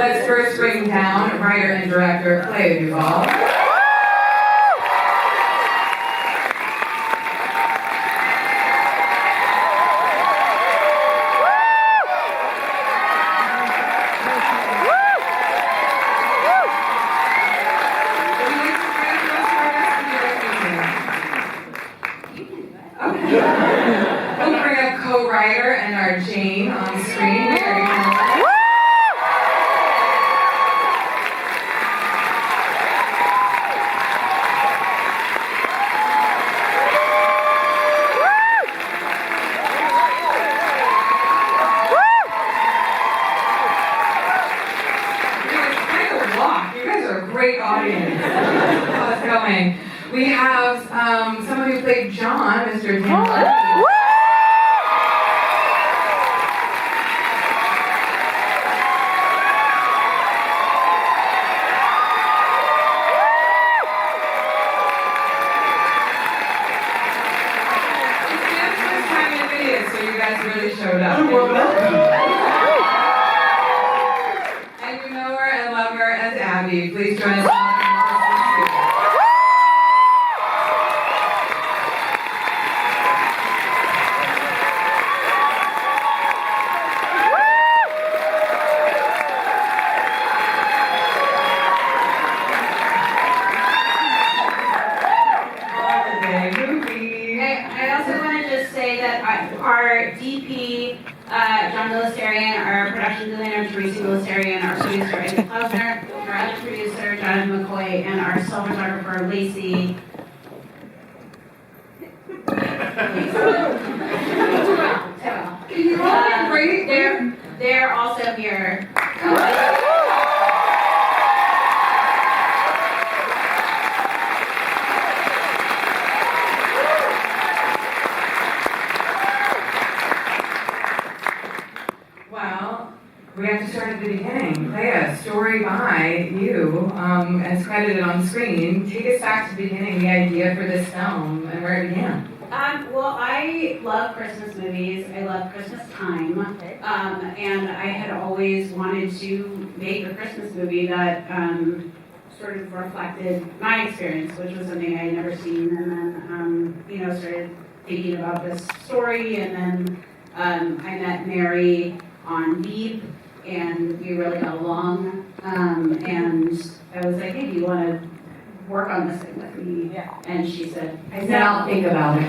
Let's first bring down writer and director Clea DuVall. We'll bring up co-writer and our Jane on screen. You guys are a great audience. How's it going? We have someone who played John, Mr. Dan Levy. It's Dan's first time in Vidiots, so you guys really showed up. And you know her and love her as Abby. Please join us. Our DP, John Milistarian, our production designer, Teresa Milistarian, our producer, Amy Klausner, our other producer, Jonathan McCoy, and our still photographer, Lacey. They're also here. We have to start at the beginning. Clea, story by you, as credited on screen. Take us back to the beginning, the idea for this film, and where it began. Well, I love Christmas movies. I love Christmas time. And I had always wanted to make a Christmas movie that sort of reflected my experience, which was something I had never seen. And then, started thinking about this story. And then I met Mary on Veep, and we really got along. And I was like, hey, do you want to work on this thing with me? Yeah. And she said, I'll think about it.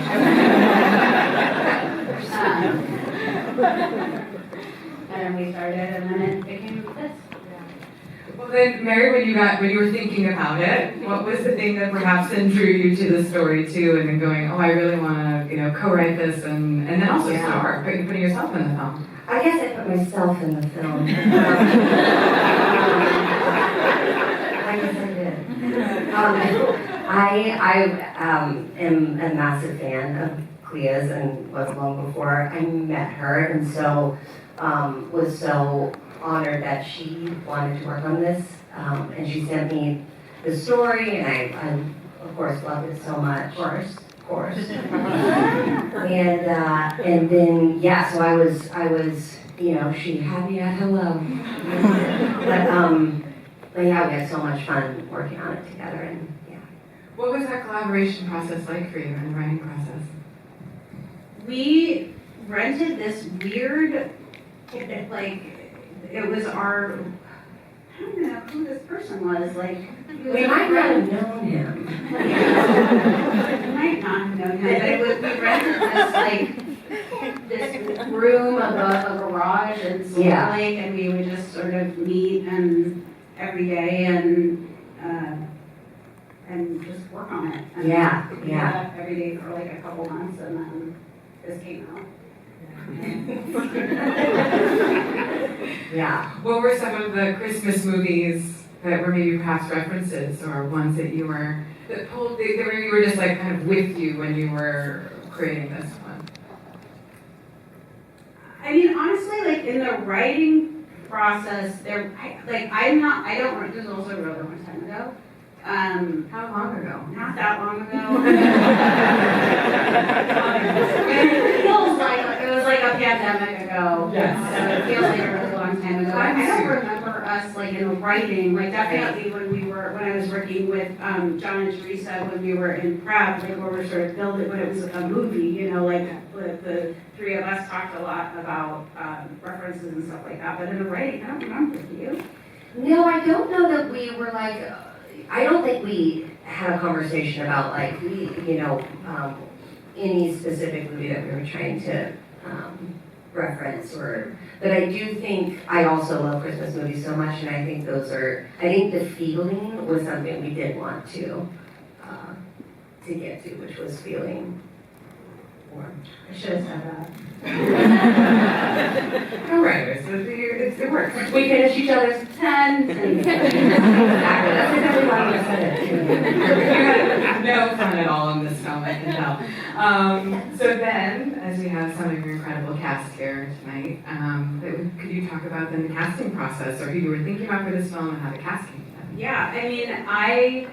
And we started, and then it became this. Well then, Mary, when you were thinking about it, what was the thing that perhaps then drew you to the story too, and then going, oh, I really want to, co-write this, and then also star, putting yourself in the film? I guess I put myself in the film. I guess I did. I am a massive fan of Clea's and was long before I met her, and so was so honored that she wanted to work on this, and she sent me the story, and I of course loved it so much. Of course. And then so I was she had me at hello. But yeah, we had so much fun working on it together, and yeah. What was that collaboration process like for you in the writing process? We rented this weird, it was our, I don't know who this person was, we might not have known him. We might not have known him, but we rented this room above a garage in Salt Lake, and we would just sort of meet every day and just work on it. And we met up every day for a couple months, and then this came out. Yeah. What were some of the Christmas movies that were maybe past references, or ones that you were that maybe were just kind of with you when you were creating this one? I mean, honestly, in the writing process, I don't write. This was also wrote a long time ago. How long ago? Not that long ago. It feels like it was a pandemic ago. Yes. So it feels like a really long time time ago. I don't remember us like in the writing, like definitely when I was working with John and Teresa, when we were in prep, like where we were sort of building, when it was a movie, you know, like the three of us talked a lot about references and stuff like that, but in the writing, I don't remember, do you? No, I don't know that we were like, I don't think we had a conversation about like, any specific movie that we were trying to reference but I do think, I also love Christmas movies so much, and I think I think the feeling was something we did want to get to, which was feeling warm. I should have said that. All right, so it works. We finish each other's sentences. Exactly, that's exactly why I said it. You had no fun at all in this film, I can tell. So then, as we have some of your incredible cast here tonight, could you talk about then the casting process, or who you were thinking about for this film and how the casting came together? Yeah, I mean, I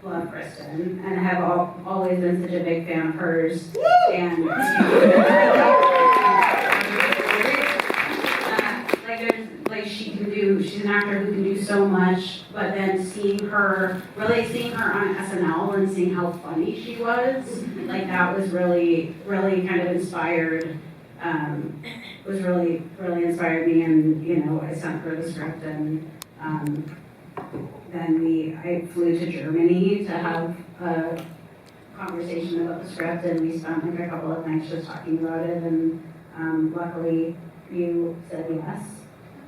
love Kristen and have always been such a big fan of hers. And she's an actor who can do so much, but then seeing her on SNL and seeing how funny she was, like that was really, really kind of inspired. Was really, really inspired me, and I sent her the script, and then I flew to Germany to have a conversation about the script, and we spent like a couple of nights just talking about it, and luckily you said yes,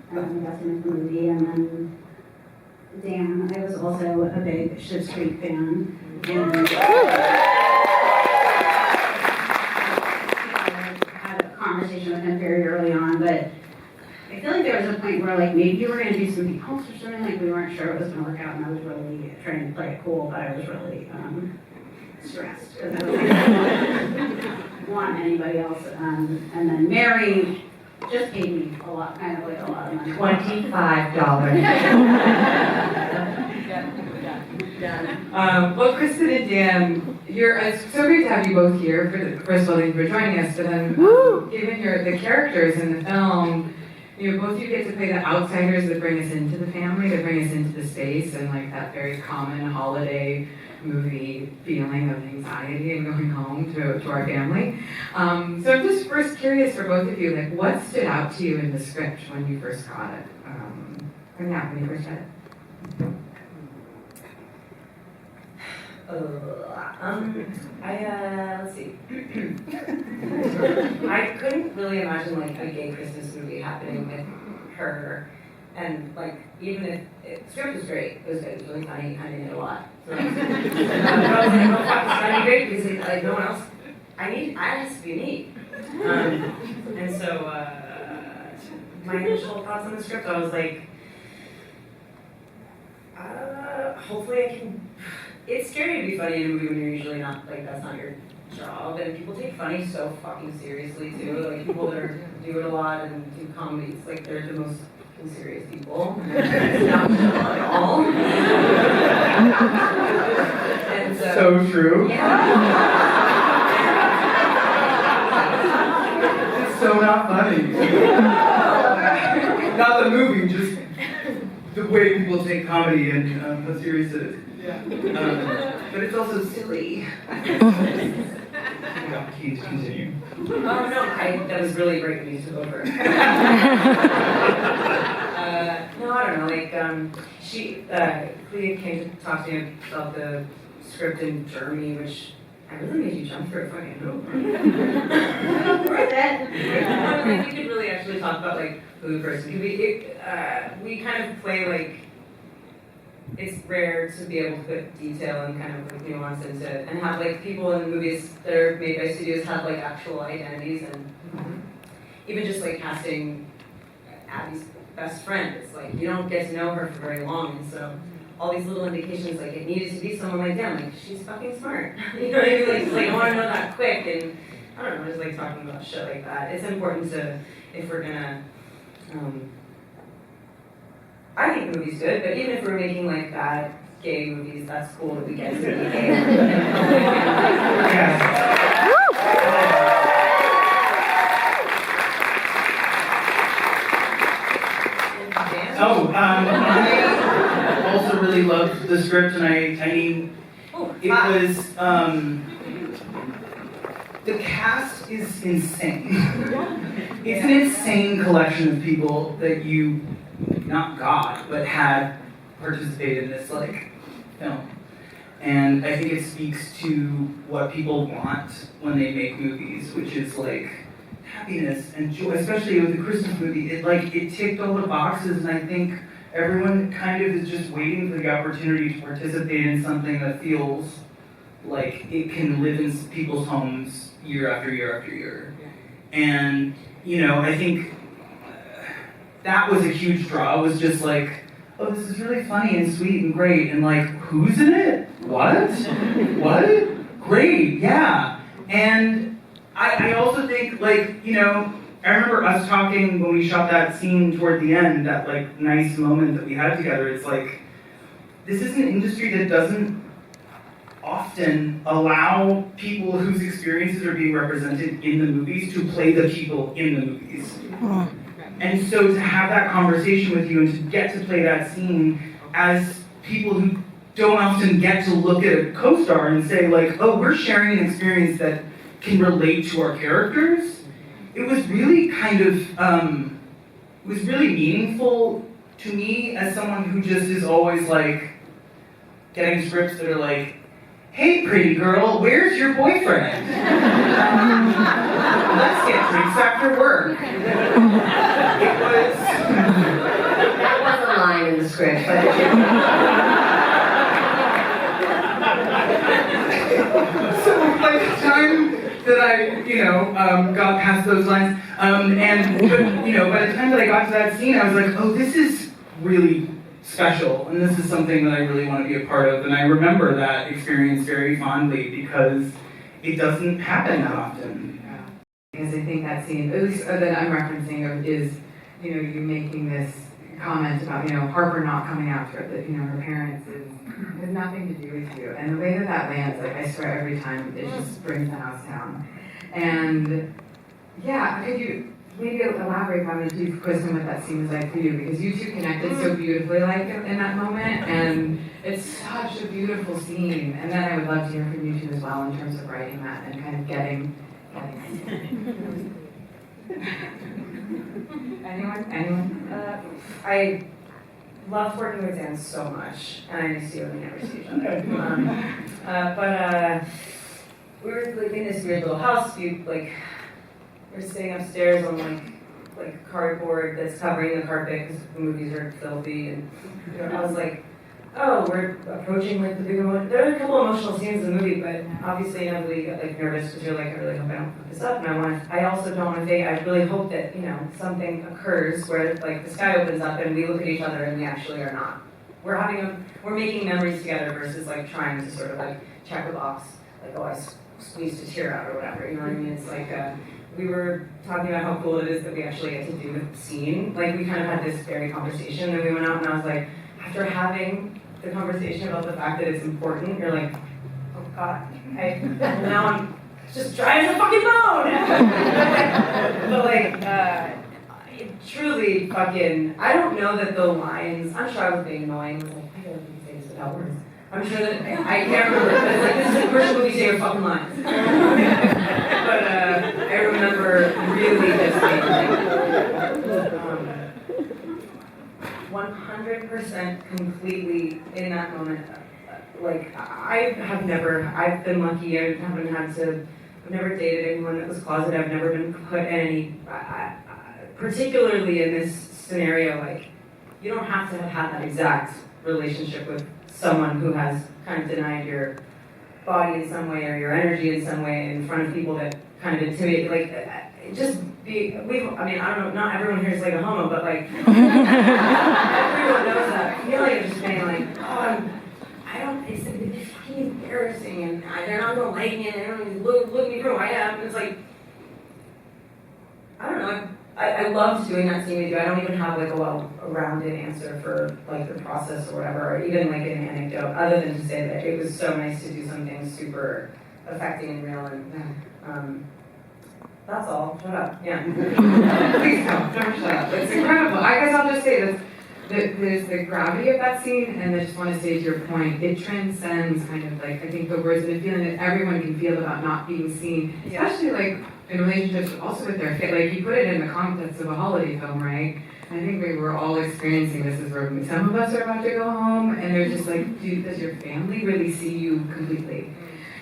and got to make the movie, and then Dan, I was also a big Schitt's Creek fan, and had a conversation with him very early on, but I feel like there was a point where like maybe you were going to do something else or something, like we weren't sure it was going to work out, and I was really trying to play it cool, but I was really stressed because I didn't want anybody else. And then Mary just paid me a lot of money. $25. Well, Kristen and Dan, it's so great to have you both here. First of all, thank you for joining us. But then, given the characters in the film, both you get to play the outsiders that bring us into the family, that bring us into the space, and like that very common holiday movie feeling of anxiety and going home to our family. So I'm just first curious for both of you, like what stood out to you in the script when you first got it? When you first read it? Let's see. I couldn't really imagine like a gay Christmas movie happening with her, and like even if the script was great, it was good, it was really funny, kind of knew a lot. So I was like, oh fuck, it's gonna be great because like no one else. I has to be me. And so my initial thoughts on the script, I was like, hopefully I can. It's scary to be funny in a movie when you're usually not, like, that's not your job. And people take funny so fucking seriously, too. Like, people that do it a lot and do comedy, it's like they're the most fucking serious people. It's not chill at all. And so true. Yeah. It's so not funny. Not the movie, just the way people take comedy and how serious it is. Yeah. But it's also silly. Yeah, please continue. Oh no, that was really great when you took over. No, I don't know. Like, Clea came to talk to me about the script in Germany, which I really made you jump through a fucking hoop. Worth it. We could really actually talk about like who the person could be. We kind of play like. It's rare to be able to put detail and kind of like nuance into and have like people in movies that are made by studios have like actual identities, and even just like casting Abby's best friend, it's like you don't get to know her for very long, and so all these little indications like it needed to be someone like them, like she's fucking smart. You know what I mean? Like I want to know that quick, and I don't know, just like talking about shit like that. It's important to, if we're gonna I think the movie's good, but even if we're making like bad gay movies, that's cool that we get to be gay. I also really loved the script, and I mean, it was, the cast is insane. It's an insane collection of people that you, not got, but had participated in this, like, film. And I think it speaks to what people want when they make movies, which is, like, happiness and joy, especially with the Christmas movie. It ticked all the boxes, and I think everyone kind of is just waiting for the opportunity to participate in something that feels like it can live in people's homes year after year after year. And, you know, I think that was a huge draw, was just like, oh, this is really funny and sweet and great, and like, who's in it? What? What? Great, yeah. And I also think, like, you know, I remember us talking when we shot that scene toward the end, that like nice moment that we had together. It's like, this is an industry that doesn't often allow people whose experiences are being represented in the movies to play the people in the movies. And so to have that conversation with you and to get to play that scene as people who don't often get to look at a co-star and say like, oh, we're sharing an experience that can relate to our characters, it was really kind of, it was really meaningful to me as someone who just is always like, getting scripts that are like, hey, pretty girl, where's your boyfriend? Let's get drinks after work. It was... That was a line in the script, but So by the time that I, you know, got past those lines, but, you know, by the time that I got to that scene, I was like, oh, this is really special, and this is something that I really want to be a part of, and I remember that experience very fondly because it doesn't happen that often. Yeah. Because I think that scene, at least that I'm referencing, is, you know, you making this comment about, you know, Harper not coming after it, that, you know, her parents has nothing to do with you, and the way that that lands, like, I swear every time it just brings the house down. And yeah, could you maybe elaborate on it, please, Kristen, what that scene was like for you, because you two connected so beautifully, like, in that moment, and it's such a beautiful scene. And then I would love to hear from you two as well in terms of writing that and kind of getting Anyone? I loved working with Dan so much, and I miss you and we never see each other. But we were like in this weird little house. We're sitting upstairs on like cardboard that's covering the carpet because the movies are filthy, and you know, I was like, oh, we're approaching like the big emotion. There are a couple emotional scenes in the movie, but obviously inevitably you get like nervous because you're like, I really hope I don't fuck this up, and I also don't want to fake. I really hope that, you know, something occurs where like the sky opens up and we look at each other and we actually are not. We're making memories together versus like trying to sort of like check a box, like, oh, I squeezed a tear out or whatever. You know what I mean? It's like we were talking about how cool it is that we actually get to do the scene. Like, we kind of had this very conversation, and we went out, and I was like, after having the conversation about the fact that it's important, you're like, oh God, now I'm just dry as a fucking bone. But like, it truly fucking, I don't know that the lines, I'm sure I was being annoying. I was like, I gotta do things without words. I'm sure that, I can't remember, but it's like, this is a commercial movie, say your fucking lines. But I remember really just being like, 100% completely in that moment. Like, I've been lucky, I've never dated anyone that was closeted, I've never been put in any, particularly in this scenario, like, you don't have to have had that exact relationship with someone who has kind of denied your body in some way or your energy in some way in front of people that kind of intimidate you. Like, I don't know, not everyone here is like a homo, but like, everyone knows that. I feel like I'm just being like, oh, it's fucking embarrassing, and they're not gonna like me, and they don't even look me for who I am. And it's like, I don't know, I loved doing that scene with you. I don't even have like a well-rounded answer for like the process or whatever, or even like an anecdote, other than to say that it was so nice to do something super affecting and real, and that's all. Shut up. Yeah. Please don't shut up. It's incredible. I guess I'll just say this. there's the gravity of that scene, and I just want to say to your point, it transcends kind of like, I think the words and the feeling that everyone can feel about not being seen, especially like in relationships also with their family. Like you put it in the context of a holiday film, right? I think we were all experiencing this as where some of us are about to go home, and they're just like, dude, does your family really see you completely?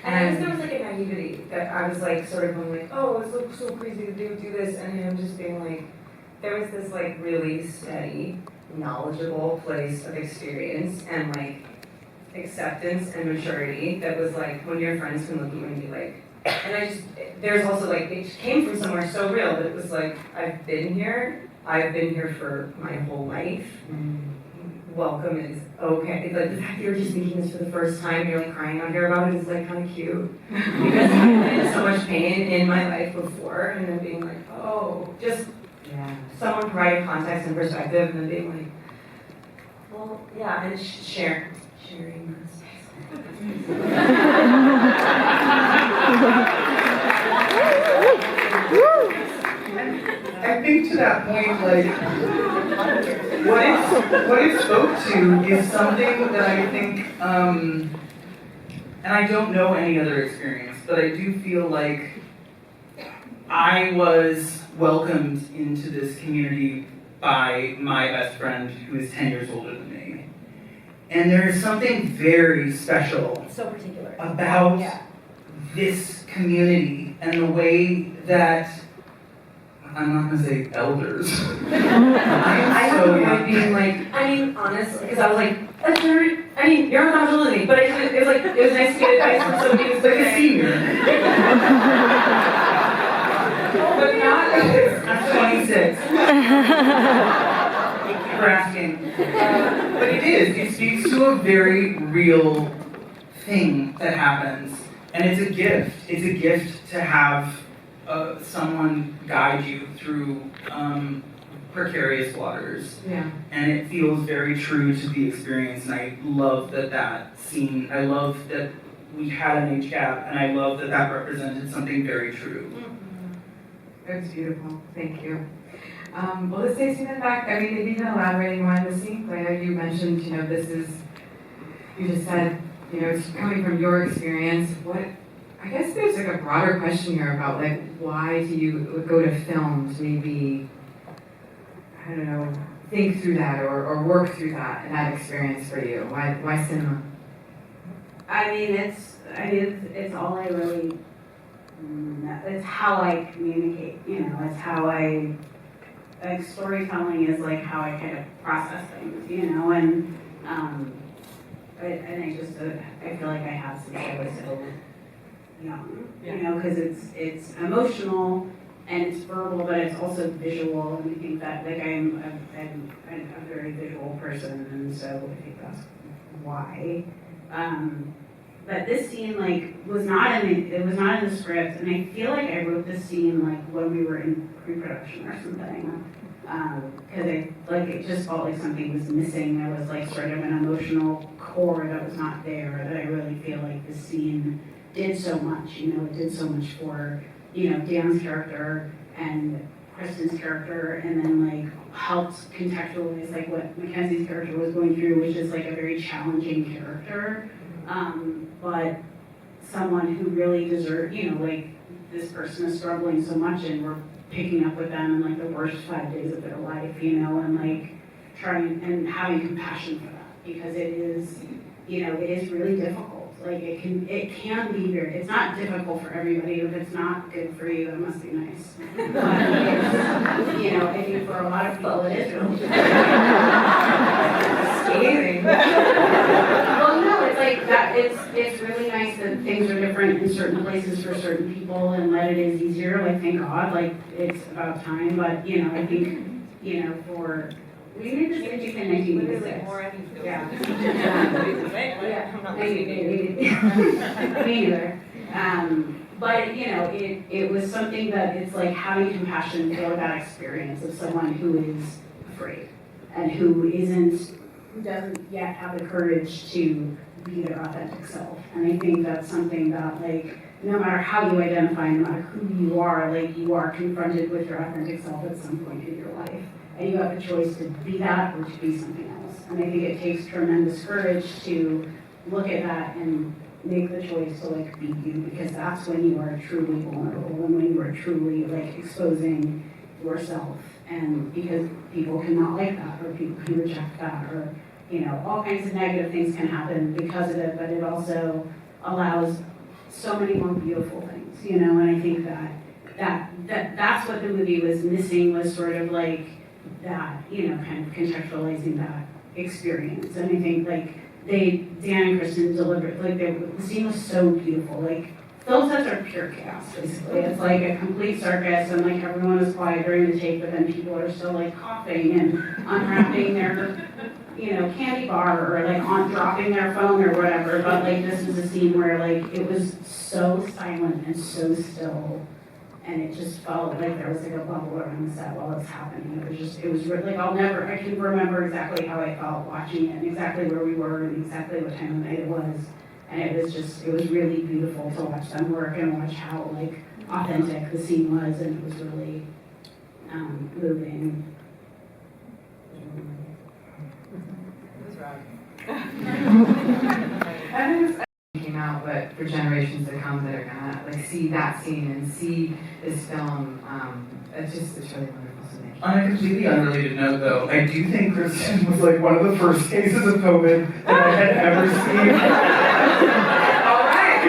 And I guess there was like a naivety that I was like sort of going like, oh, it's so crazy to do this, and him just being like, there was this like really steady, knowledgeable place of experience and like acceptance and maturity that was like when your friends can look at you and be like, and I just, there's also like, it came from somewhere so real that it was like, I've been here for my whole life. Welcome is okay. It's like the fact that you're just thinking this for the first time, you're like crying out here about it is like kind of cute. Because I've been in so much pain in my life before, and then being like, oh, just someone providing context and perspective, and then being like, well, yeah, and sharing that I think to that point, like, what it spoke to is something that I think, and I don't know any other experience, but I do feel like I was welcomed into this community by my best friend who is 10 years older than me. And there is something very special So particular. about this community and the way that, I'm not gonna say elders. I have a point being like, I mean, honestly, because I was like, you're not older than me, but it was like, it was nice to get advice from somebody who's like a senior. But not, I'm 26. Thank you for asking. But it speaks to a very real thing that happens. And it's a gift. It's a gift to have someone guide you through precarious waters. yeah. And it feels very true to the experience. And I love that scene, I love that we had an age gap, and I love that represented something very true. It was beautiful. Thank you. Well, this takes me then back. I mean, if you can elaborate more on the scene, Clea, you mentioned, you just said, it's coming from your experience. I guess there's like a broader question here about like, why do you go to film to maybe, I don't know, think through that or work through that experience for you? Why cinema? I mean, it's all I really, it's how I communicate, it's how like storytelling is like how I kind of process things, and I feel like I have since I was so young, because it's emotional and it's verbal, but it's also visual, and I think that like I'm a very visual person, and so I think that's why. But this scene was not in the script, and I feel like I wrote this scene when we were in pre-production or something, because it just felt like something was missing. There was sort of an emotional core that was not there. That I really feel like the scene did so much. It did so much for Dan's character and Kristen's character, and then helped contextualize what Mackenzie's character was going through, which is a very challenging character. But someone who really deserved, this person is struggling so much, and we're picking up with them in the worst 5 days of their life, and trying and having compassion for that, because it is really difficult. It can be very, it's not difficult for everybody. If it's not good for you, that must be nice. But it's, I think for a lot of people it is really scathing. Well, no, it's that. It's really nice that things are different in certain places for certain people, and that it is easier. Thank God. It's about time. But I think for. We made this movie in 1986. Yeah. I'm not Me neither. But it was something that it's having compassion for that experience of someone who is afraid and who doesn't yet have the courage to be their authentic self. And I think that's something that no matter how you identify, no matter who you are, you are confronted with your authentic self at some point in your life. and you have a choice to be that or to be something else. And I think it takes tremendous courage to look at that and make the choice to like be you, because that's when you are truly vulnerable and when you are truly like exposing yourself. And because people cannot like that, or people can reject that, or you know, all kinds of negative things can happen because of it, but it also allows so many more beautiful things, you know. And I think that's what the movie was missing, was sort of like that, you know, kind of contextualizing that experience. And I think like Dan and Kristen delivered, like the scene was so beautiful. Like film sets are pure chaos, basically. It's like a complete circus, and like everyone is quiet during the take, but then people are still like coughing and unwrapping their, you know, candy bar, or like on dropping their phone or whatever. But like this was a scene where like it was so silent and so still, and it just felt like there was like a bubble around the set while it's happening. It was really, like I can remember exactly how I felt watching it, and exactly where we were, and exactly what time of night it was. And it was really beautiful to watch them work and watch how like authentic the scene was, and it was really moving. Came out, but for generations to come that are gonna like see that scene and see this film, it's really wonderful to me. On a completely unrelated note, though, I do think Kristen was like one of the first cases of COVID that I had ever seen. All right.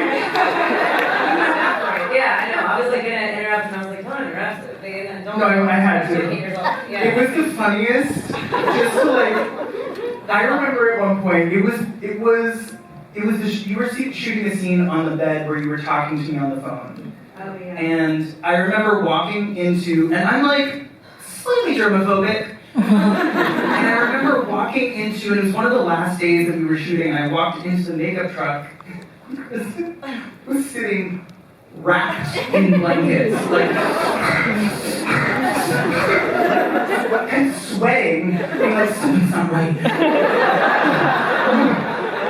Yeah, I know. I was like gonna interrupt, and I was like, don't interrupt it. Like, don't. No, I had to. Educate yourself. Yeah. It was the funniest. Just to like, I remember at one point, it was you were shooting a scene on the bed where you were talking to me on the phone. Oh yeah. And I remember walking into, and I'm like slightly germophobic. And I remember walking into, and it was one of the last days that we were shooting, and I walked into the makeup truck. Kristen was sitting wrapped in blankets, like, and sweating, being like, something's not right.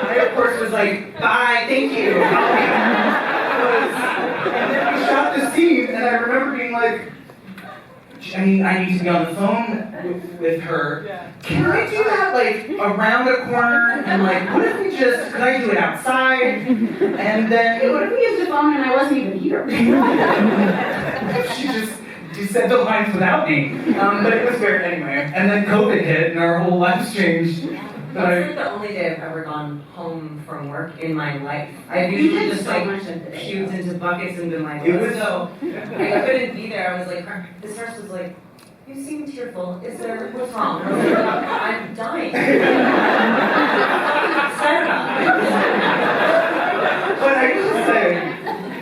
I, of course, was like, bye, thank you. And then we shot the scene, and I remember being like, I need to be on the phone with her. Yeah. Can I do that, like, around a corner? And, like, what if we just, could I do it outside? And then... What if we used a phone and I wasn't even here? She said the lines without me. But it was weird anyway. And then COVID hit, and our whole lives changed. That's like the only day I've ever gone home from work in my life. I've usually just like puked into buckets and been like, so I couldn't be there. I was like, this nurse was like, you seem tearful. What's wrong? I was like, I'm dying. But I will say,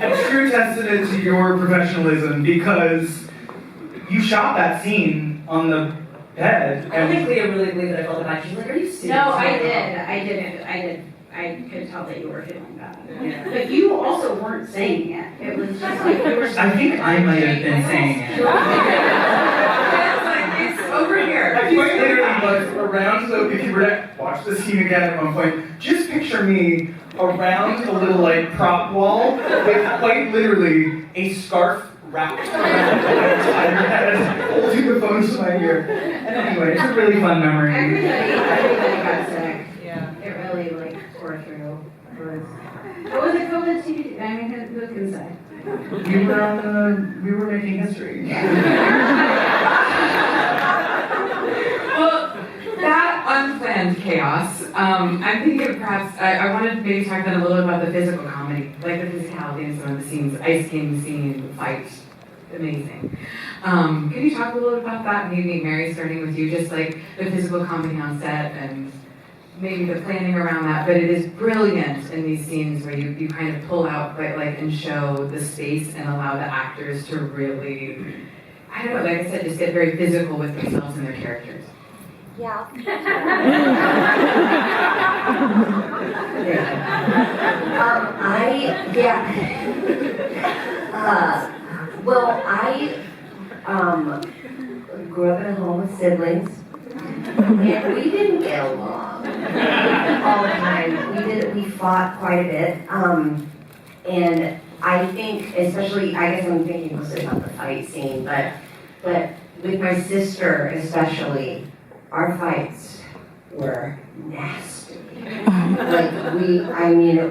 a true testament to your professionalism, because you shot that scene on the bed. I don't think Clea really believed that I felt bad. She's like, are you serious? No, I did. I could tell that you were feeling bad. Yeah. But you also weren't saying it. It was just like you were. I think I might have been saying it. It's over here. I quite literally was around, so if you were to watch the scene again at one point, just picture me around a little like prop wall with quite literally a scarf wrapped around my entire head, holding the phone to my ear. And anyway, it's a really fun memory. Everybody got sick. Yeah. It really like tore through. What was it COVID TV? I mean, who can say? We were making history. Well, that unplanned chaos, I'm thinking of perhaps, I wanted to maybe talk then a little about the physical comedy, like the physicality in some of the scenes, ice skating scene, fight, amazing. Can you talk a little about that? Maybe Mary, starting with you, just like the physical comedy on set and maybe the planning around that, but it is brilliant in these scenes where you kind of pull out and show the space and allow the actors to really, I don't know, like I said, just get very physical with themselves and their characters. Yeah. I grew up in a home with siblings, and we didn't get along all the time. We fought quite a bit, and I think, especially, I guess I'm thinking mostly about the fight scene, but with my sister especially, our fights were nasty. It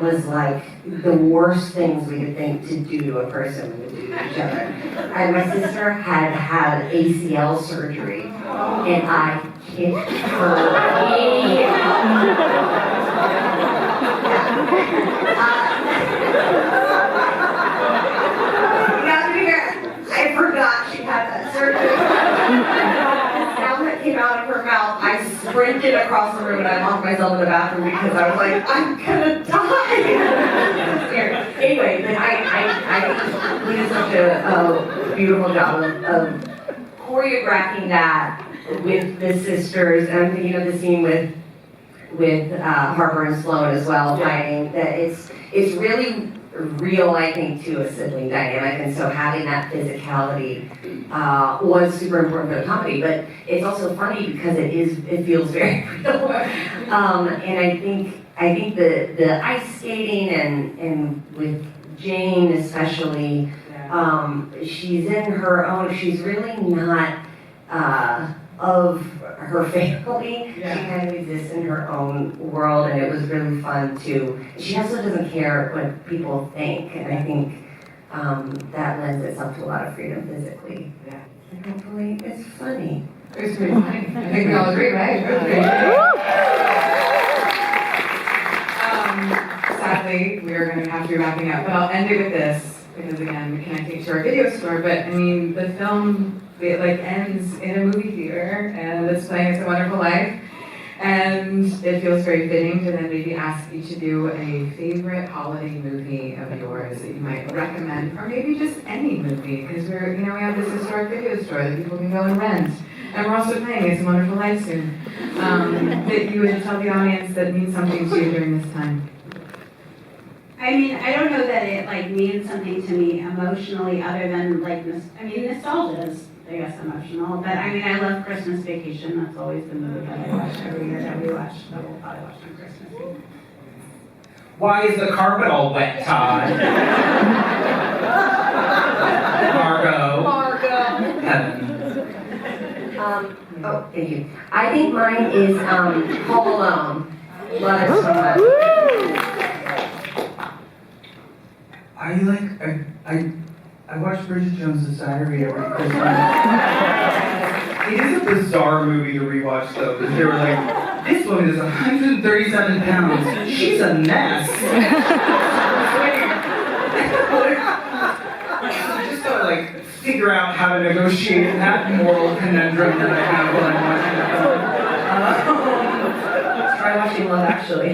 was like the worst things we could think to do to a person we would do to each other. And my sister had ACL surgery, and I kicked her. I forgot she had that surgery. The sound that came out of her mouth, I sprinted across the room and I locked myself in the bathroom because I was like, I'm gonna die. Anyway, but I we did such a beautiful job of choreographing that with the sisters. And I'm thinking of the scene with Harper and Sloan as well, fighting. That it's really real, I think, to a sibling dynamic, and so having that physicality was super important for the comedy. But it's also funny because it feels very real. And I think the ice skating and with Jane especially, she's in her own. She's really not of her family. She kind of exists in her own world, and it was really fun too. She also doesn't care what people think, and I think that lends itself to a lot of freedom physically. Yeah. And hopefully it's funny. It was pretty funny. I think we all agree, right? Sadly, we are going to have to be wrapping up, but I'll end it with this, because again, we connecting to our video store, but I mean, the film, it ends in a movie theater, and it's playing It's a Wonderful Life, and it feels very fitting to then maybe ask each of you a favorite holiday movie of yours that you might recommend, or maybe just any movie, because we have this historic video store that people can go and rent, and we're also playing It's a Wonderful Life soon, that you would tell the audience that means something to you during this time. I mean, I don't know that it means something to me emotionally other than nostalgia is, I guess, emotional. But I mean, I love Christmas Vacation. That's always the movie that I watch every year that we'll probably watch on Christmas Eve. Why is the carpet all wet, Todd? Margot. Heaven. Thank you. I think mine is Home Alone. Love it so much. I watch Bridget Jones' Diary every Christmas. It is a bizarre movie to rewatch though, because they were like, this woman is 137 pounds. She's a mess. I just gotta figure out how to negotiate that moral conundrum that I have when I'm watching the film. Try watching Love Actually.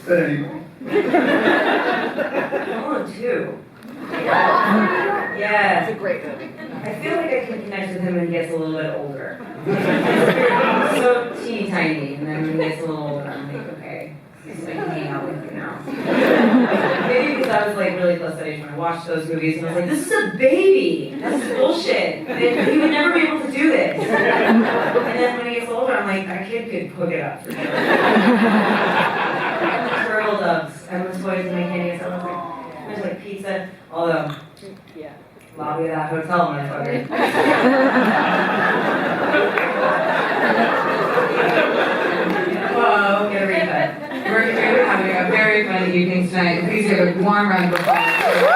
But anyway. Holland too. Yeah. It's a great movie. I feel like I can connect with him when he gets a little bit older. He's so teeny tiny, and then when he gets a little older, I'm like, okay, he's hanging out with you now. Maybe because I was really close to age when I watched those movies, and I was like, this is a baby. This is bullshit. He would never be able to do this. And then when he gets older, I'm like, that kid could hook it up for sure. Turtle doves. Everyone's toys and candy and stuff. There's pizza. Although, lobby of that hotel, motherfucker. Whoa, get a recut. We're having a very fun evening tonight. Please give a warm round of applause.